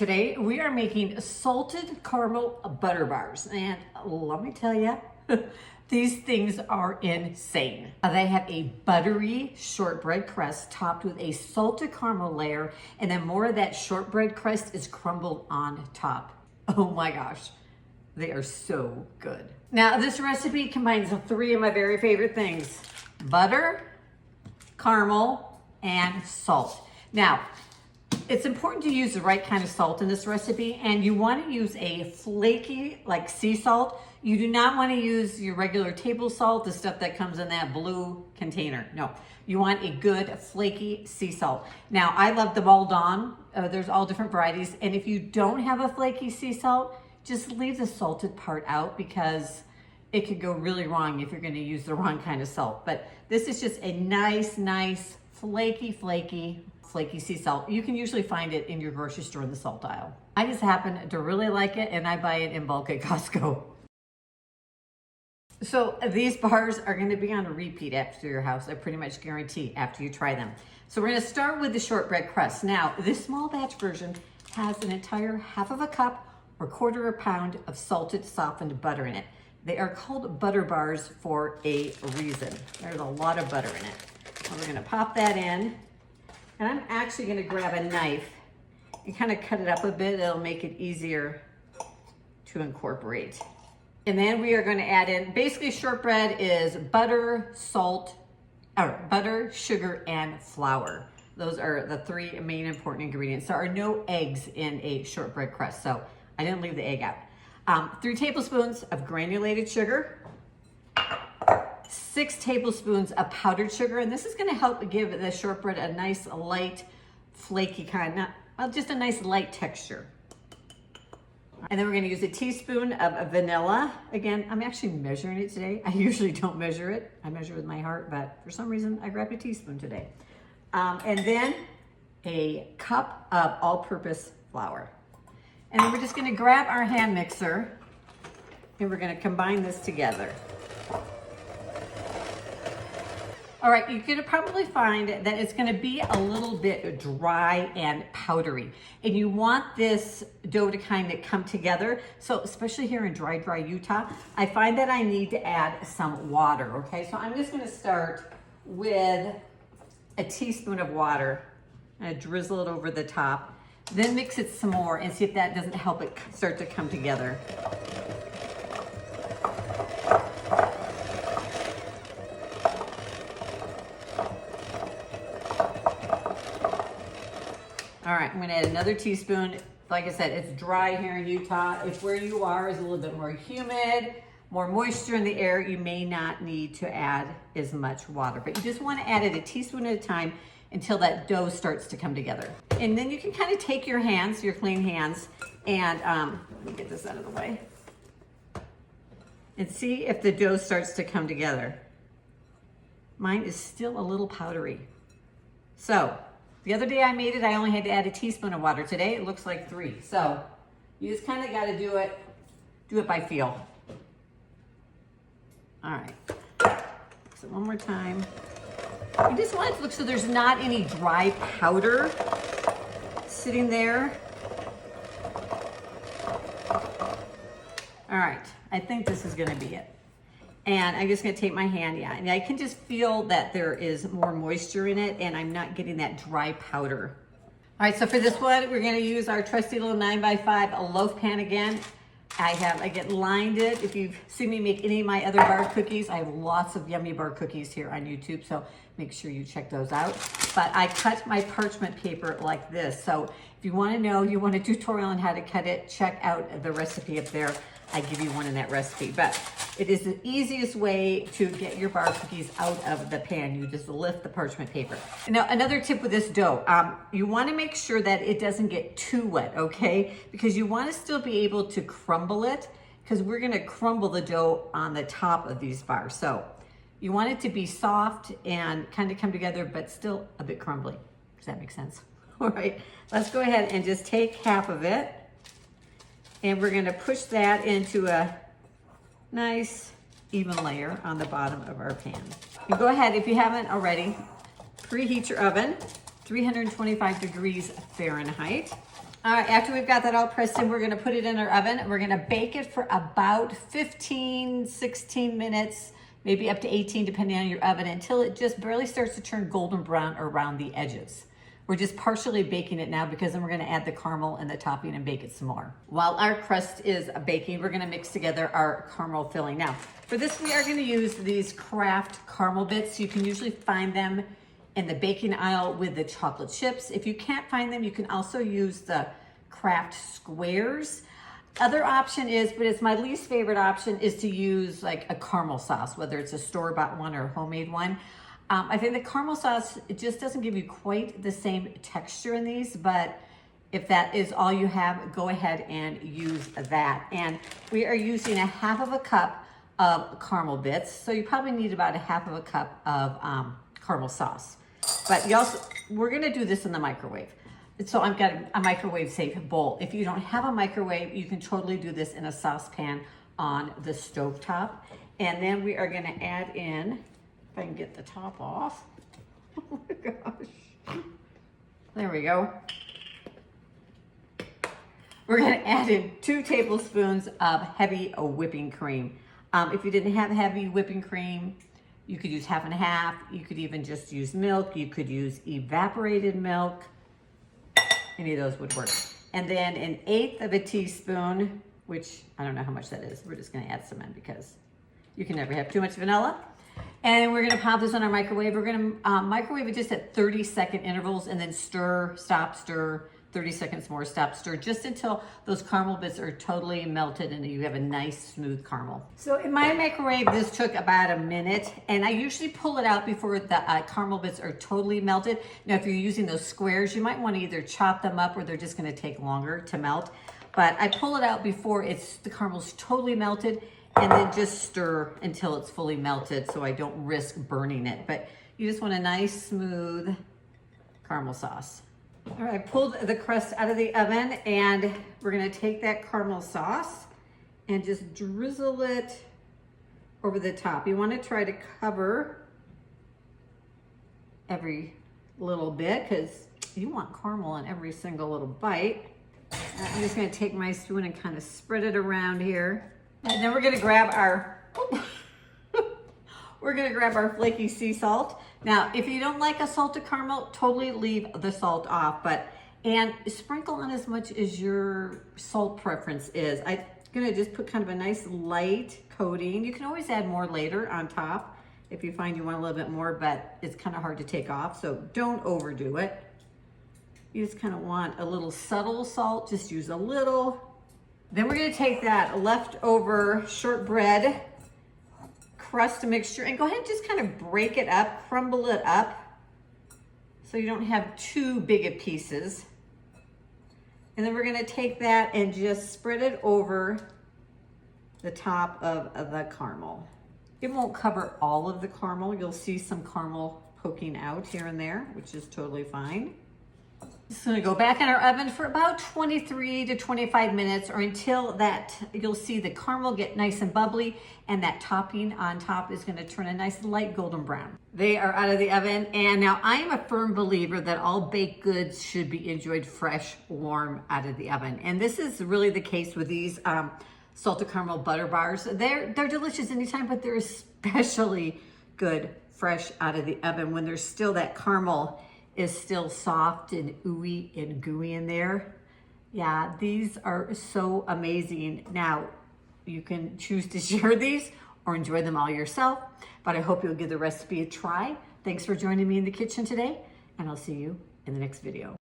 Today we are making salted caramel butter bars, and let me tell you, these things are insane. They have a buttery shortbread crust topped with a salted caramel layer, and then more of that shortbread crust is crumbled on top. Oh my gosh, they are so good. Now this recipe combines three of my very favorite things: butter, caramel, and salt. Now, it's important to use the right kind of salt in this recipe, and you want to use a flaky, like sea salt. You do not want to use your regular table salt, the stuff that comes in that blue container. No, you want a good flaky sea salt. Now, I love the Baldon. There's all different varieties, and if you don't have a flaky sea salt, just leave the salted part out because it could go really wrong if you're going to use the wrong kind of salt. But this is just a nice, flaky sea salt. You can usually find it in your grocery store in the salt aisle. I just happen to really like it, and I buy it in bulk at Costco. So these bars are going to be on a repeat after your house, I pretty much guarantee, after you try them. So we're going to start with the shortbread crust. Now, this small batch version has an entire half of a cup or quarter of a pound of salted softened butter in it. They are called butter bars for a reason. There's a lot of butter in it. So we're going to pop that in. And I'm actually going to grab a knife and kind of cut it up a bit. It'll make it easier to incorporate. And then we are going to add in, basically shortbread is butter, salt, or butter, sugar, and flour. Those are the three main important ingredients. There are no eggs in a shortbread crust, so I didn't leave the egg out. 3 tablespoons of granulated sugar, 6 tablespoons of powdered sugar, and this is going to help give the shortbread a nice light, flaky kind, just a nice light texture. And then we're going to use a teaspoon of vanilla. Again, I'm actually measuring it today. I usually don't measure it. I measure with my heart, but for some reason I grabbed a teaspoon today. And then a cup of all-purpose flour. And then we're just going to grab our hand mixer and we're going to combine this together. All right, you're gonna probably find that it's gonna be a little bit dry and powdery. And you want this dough to kind of come together. So especially here in dry Utah, I find that I need to add some water, okay? So I'm just gonna start with a teaspoon of water. I'm gonna drizzle it over the top, then mix it some more and see if that doesn't help it start to come together. All right, I'm gonna add another teaspoon. Like I said, it's dry here in Utah. If where you are is a little bit more humid, more moisture in the air, you may not need to add as much water, but you just wanna add it a teaspoon at a time until that dough starts to come together. And then you can kind of take your hands, your clean hands, and let me get this out of the way, and see if the dough starts to come together. Mine is still a little powdery. So, the other day I made it, I only had to add a teaspoon of water. Today it looks like 3. So you just kind of got to do it by feel. All right, so one more time. You just want it to look so there's not any dry powder sitting there. All right, I think this is gonna be it. And I'm just gonna take my hand, and I can just feel that there is more moisture in it and I'm not getting that dry powder. All right, so for this one, we're gonna use our trusty little 9x5 loaf pan again. I get lined it. If you've seen me make any of my other bar cookies, I have lots of yummy bar cookies here on YouTube, so make sure you check those out. But I cut my parchment paper like this. So if you wanna know, you want a tutorial on how to cut it, check out the recipe up there. I give you one in that recipe, but it is the easiest way to get your bar cookies out of the pan. You just lift the parchment paper. Now, another tip with this dough, you wanna make sure that it doesn't get too wet, okay? Because you wanna still be able to crumble it, because we're gonna crumble the dough on the top of these bars. So you want it to be soft and kind of come together, but still a bit crumbly. Does that make sense? All right, let's go ahead and just take half of it. And we're gonna push that into a nice even layer on the bottom of our pan. And go ahead, if you haven't already, preheat your oven, 325 degrees Fahrenheit. All right, after we've got that all pressed in, we're gonna put it in our oven and we're gonna bake it for about 15, 16 minutes, maybe up to 18 depending on your oven, until it just barely starts to turn golden brown around the edges. We're just partially baking it now because then we're gonna add the caramel and the topping and bake it some more. While our crust is baking, we're gonna mix together our caramel filling. Now, for this, we are gonna use these Kraft caramel bits. You can usually find them in the baking aisle with the chocolate chips. If you can't find them, you can also use the Kraft squares. Other option is, but it's my least favorite option, is to use like a caramel sauce, whether it's a store-bought one or a homemade one. I think the caramel sauce, it just doesn't give you quite the same texture in these, but if that is all you have, go ahead and use that. And we are using a half of a cup of caramel bits. So you probably need about a half of a cup of caramel sauce. But we're gonna do this in the microwave. So I've got a microwave safe bowl. If you don't have a microwave, you can totally do this in a saucepan on the stovetop. And then we are gonna add in, if I can get the top off. Oh my gosh. There we go. We're gonna add in 2 tablespoons of heavy whipping cream. If you didn't have heavy whipping cream, you could use half and half. You could even just use milk. You could use evaporated milk. Any of those would work. And then 1/8 of a teaspoon, which I don't know how much that is. We're just gonna add some in because you can never have too much vanilla. And we're gonna pop this on our microwave. We're gonna microwave it just at 30-second intervals and then stir, stop, stir, 30 seconds more, stop, stir, just until those caramel bits are totally melted and you have a nice smooth caramel. So in my microwave, this took about a minute, and I usually pull it out before the caramel bits are totally melted. Now, if you're using those squares, you might want to either chop them up or they're just gonna take longer to melt. But I pull it out before the caramel's totally melted, and then just stir until it's fully melted so I don't risk burning it. But you just want a nice, smooth caramel sauce. All right, I pulled the crust out of the oven, and we're gonna take that caramel sauce and just drizzle it over the top. You wanna try to cover every little bit because you want caramel in every single little bite. I'm just gonna take my spoon and kind of spread it around here. And then we're gonna grab our flaky sea salt. Now, if you don't like a salted caramel, totally leave the salt off, and sprinkle on as much as your salt preference is. I'm gonna just put kind of a nice light coating. You can always add more later on top if you find you want a little bit more, but it's kind of hard to take off, so don't overdo it. You just kind of want a little subtle salt, just use a little. Then we're gonna take that leftover shortbread crust mixture and go ahead and just kind of break it up, crumble it up so you don't have too big of pieces. And then we're gonna take that and just spread it over the top of the caramel. It won't cover all of the caramel. You'll see some caramel poking out here and there, which is totally fine. It's gonna go back in our oven for about 23 to 25 minutes, or until you'll see the caramel get nice and bubbly, and that topping on top is gonna turn a nice light golden brown. They are out of the oven, and now I am a firm believer that all baked goods should be enjoyed fresh, warm out of the oven. And this is really the case with these salted caramel butter bars. They're delicious anytime, but they're especially good fresh out of the oven when there's still that caramel is still soft and ooey and gooey in there. Yeah, these are so amazing. Now, you can choose to share these or enjoy them all yourself, but I hope you'll give the recipe a try. Thanks for joining me in the kitchen today, and I'll see you in the next video.